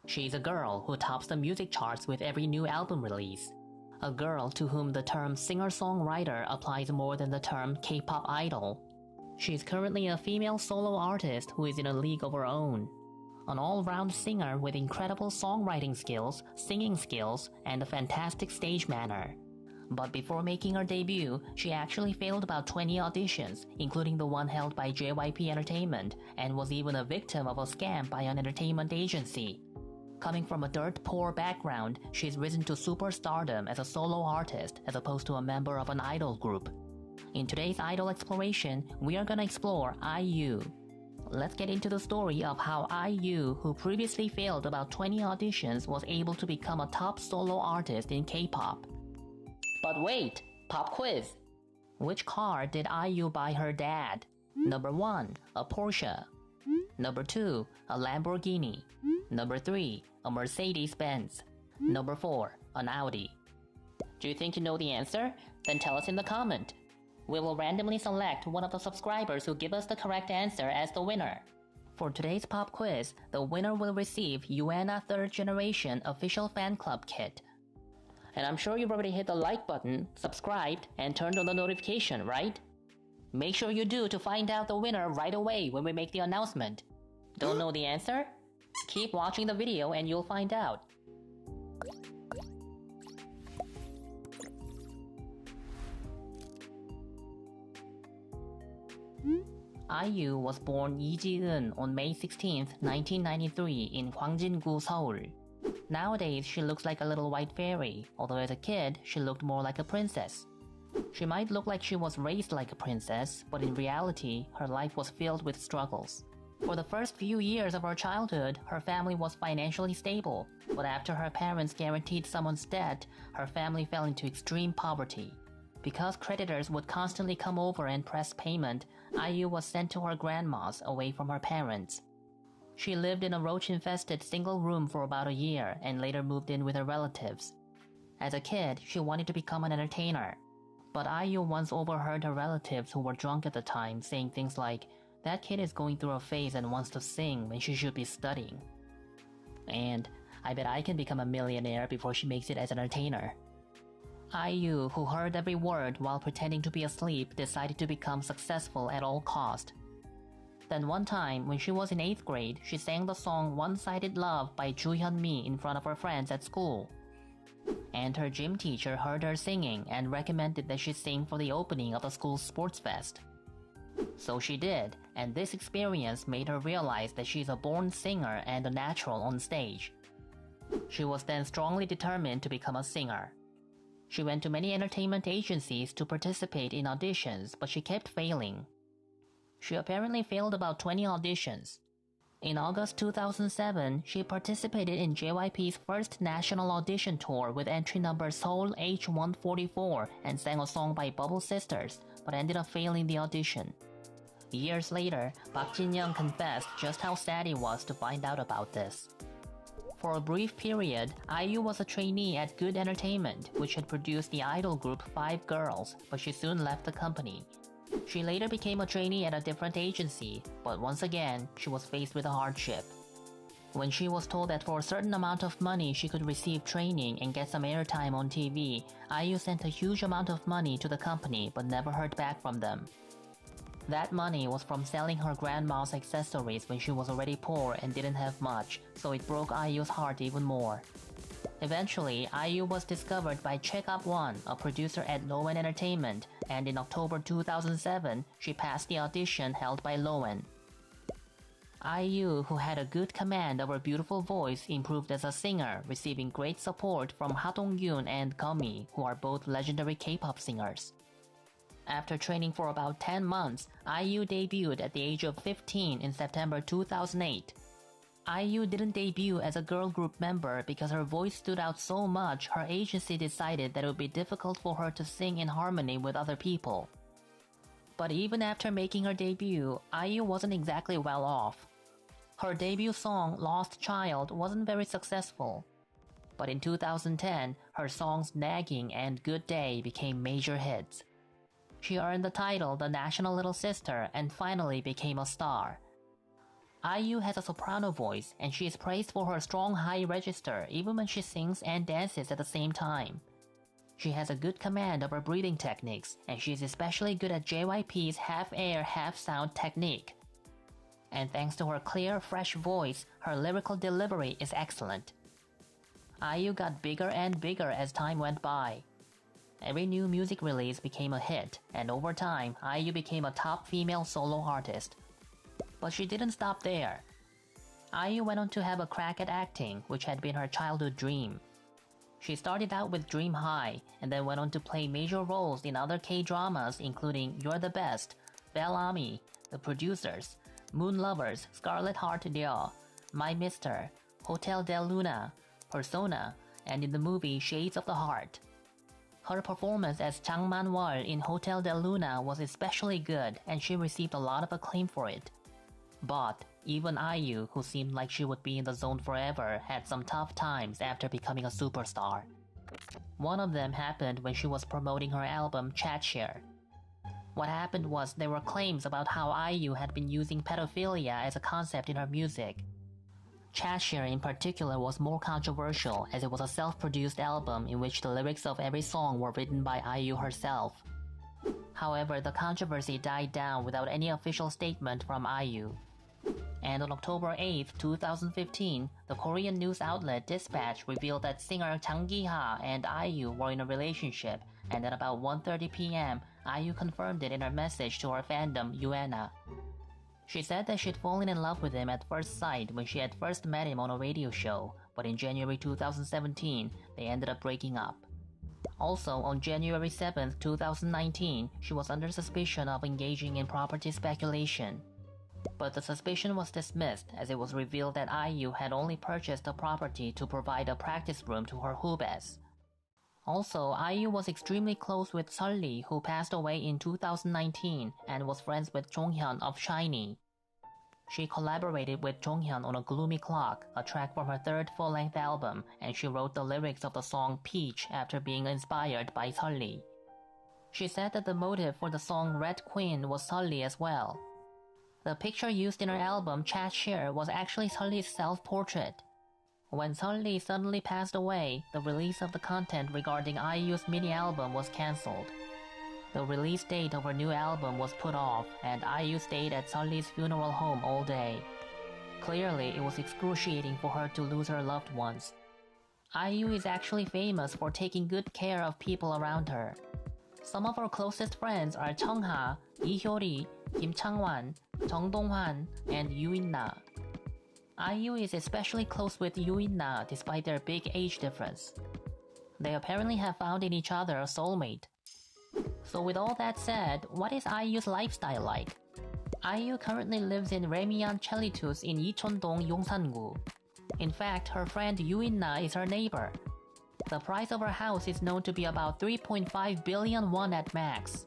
She's a girl who tops the music charts with every new album release. A girl to whom the term singer-songwriter applies more than the term K-pop idol. She's currently a female solo artist who is in a league of her own. An all-round singer with incredible songwriting skills, singing skills, and a fantastic stage manner. But before making her debut, she actually failed about 20 auditions, including the one held by JYP Entertainment, and was even a victim of a scam by an entertainment agency. Coming from a dirt-poor background, she's risen to superstardom as a solo artist as opposed to a member of an idol group. In today's idol exploration, we are gonna explore IU. Let's get into the story of how IU, who previously failed about 20 auditions, was able to become a top solo artist in K-pop. But wait! Pop quiz! Which car did IU buy her dad? Number 1, a Porsche. Number 2, a Lamborghini. Number 3, a Mercedes-Benz. Number 4, an Audi. Do you think you know the answer? Then tell us in the comment. We will randomly select one of the subscribers who give us the correct answer as the winner. For today's pop quiz, the winner will receive UAENA 3rd Generation Official Fanclub Kit. And I'm sure you've already hit the like button, subscribed, and turned on the notification, right? Make sure you do to find out the winner right away when we make the announcement. Don't know the answer? Keep watching the video and you'll find out. IU was born Lee Ji Eun on May 16, 1993 in Hwangjin-gu, Seoul. Nowadays, she looks like a little white fairy, although as a kid, she looked more like a princess. She might look like she was raised like a princess, but in reality, her life was filled with struggles. For the first few years of her childhood, her family was financially stable, but after her parents guaranteed someone's debt, her family fell into extreme poverty. Because creditors would constantly come over and press payment, IU was sent to her grandma's away from her parents. She lived in a roach-infested single room for about a year and later moved in with her relatives. As a kid, she wanted to become an entertainer. But IU once overheard her relatives who were drunk at the time saying things like, "That kid is going through a phase and wants to sing when she should be studying." And I bet I can become a millionaire before she makes it as an entertainer. IU, who heard every word while pretending to be asleep, decided to become successful at all cost. Then one time, when she was in 8th grade, she sang the song One-Sided Love by Joo Hyun-mi in front of her friends at school. And her gym teacher heard her singing and recommended that she sing for the opening of the school's sports fest. So she did, and this experience made her realize that she's a born singer and a natural on stage. She was then strongly determined to become a singer. She went to many entertainment agencies to participate in auditions, but she kept failing. She apparently failed about 20 auditions. In August 2007, she participated in JYP's first national audition tour with entry number Seoul H144 and sang a song by Bubble Sisters, but ended up failing the audition. Years later, Park Jin-young confessed just how sad he was to find out about this. For a brief period, IU was a trainee at Good Entertainment, which had produced the idol group 5 Girls, but she soon left the company. She later became a trainee at a different agency, but once again, she was faced with a hardship. When she was told that for a certain amount of money she could receive training and get some airtime on TV, IU sent a huge amount of money to the company but never heard back from them. That money was from selling her grandma's accessories when she was already poor and didn't have much, so it broke IU's heart even more. Eventually, IU was discovered by Check Up One, a producer at Lowen Entertainment, and in October 2007, she passed the audition held by Lowen. IU, who had a good command of her beautiful voice, improved as a singer, receiving great support from Ha Dong-yoon and Gummy, who are both legendary K-pop singers. After training for about 10 months, IU debuted at the age of 15 in September 2008. IU didn't debut as a girl group member because her voice stood out so much her agency decided that it would be difficult for her to sing in harmony with other people. But even after making her debut, IU wasn't exactly well off. Her debut song Lost Child wasn't very successful. But in 2010, her songs Nagging and Good Day became major hits. She earned the title The National Little Sister and finally became a star. IU has a soprano voice, and she is praised for her strong high register even when she sings and dances at the same time. She has a good command of her breathing techniques, and she is especially good at JYP's half-air, half-sound technique. And thanks to her clear, fresh voice, her lyrical delivery is excellent. IU got bigger and bigger as time went by. Every new music release became a hit, and over time, IU became a top female solo artist. But she didn't stop there. IU went on to have a crack at acting, which had been her childhood dream. She started out with Dream High, and then went on to play major roles in other K-dramas including You're the Best, Bell Army, The Producers, Moon Lovers, Scarlet Heart Dior, My Mister, Hotel del Luna, Persona, and in the movie Shades of the Heart. Her performance as Chang Man-wol in Hotel del Luna was especially good, and she received a lot of acclaim for it. But even IU, who seemed like she would be in the zone forever, had some tough times after becoming a superstar. One of them happened when she was promoting her album Chatshare. What happened was there were claims about how IU had been using pedophilia as a concept in her music. Chatshare in particular was more controversial as it was a self-produced album in which the lyrics of every song were written by IU herself. However, the controversy died down without any official statement from IU. And on October 8, 2015, the Korean news outlet Dispatch revealed that singer Jang Gi-ha and IU were in a relationship, and at about 1:30 p.m., IU confirmed it in her message to her fandom UAENA. She said that she'd fallen in love with him at first sight when she had first met him on a radio show, but in January 2017, they ended up breaking up. Also, on January 7, 2019, she was under suspicion of engaging in property speculation. But the suspicion was dismissed as it was revealed that IU had only purchased the property to provide a practice room to her hubes. Also, IU was extremely close with Lee, who passed away in 2019 and was friends with Jonghyun of SHINee. She collaborated with Jonghyun on A Gloomy Clock, a track from her third full-length album, and she wrote the lyrics of the song Peach after being inspired by Lee. She said that the motive for the song Red Queen was Lee as well. The picture used in her album Chatshare was actually Lee's self-portrait. When Lee suddenly passed away, the release of the content regarding IU's mini-album was cancelled. The release date of her new album was put off, and IU stayed at Lee's funeral home all day. Clearly, it was excruciating for her to lose her loved ones. IU is actually famous for taking good care of people around her. Some of her closest friends are Cheongha, Lee Hyori, Kim Changwan, Jung Donghwan, and UAENA. IU is especially close with UAENA despite their big age difference. They apparently have found in each other a soulmate. So with all that said, what is IU's lifestyle like? IU currently lives in Raemian Chelitus in Icheondong, Yongsan-gu. In fact, her friend UAENA is her neighbor. The price of her house is known to be about 3.5 billion won at max.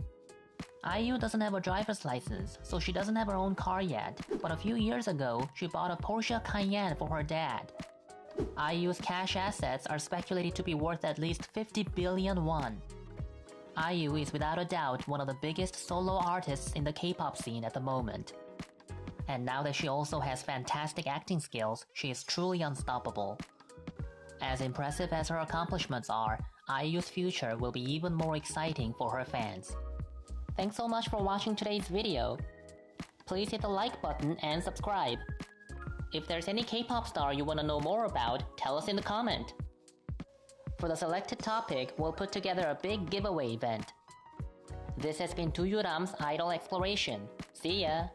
IU doesn't have a driver's license, so she doesn't have her own car yet, but a few years ago, she bought a Porsche Cayenne for her dad. IU's cash assets are speculated to be worth at least 50 billion won. IU is without a doubt one of the biggest solo artists in the K-pop scene at the moment. And now that she also has fantastic acting skills, she is truly unstoppable. As impressive as her accomplishments are, IU's future will be even more exciting for her fans. Thanks so much for watching today's video. Please hit the like button and subscribe. If there's any K-pop star you want to know more about, tell us in the comment. For the selected topic, we'll put together a big giveaway event. This has been Doyouram's Idol Exploration. See ya!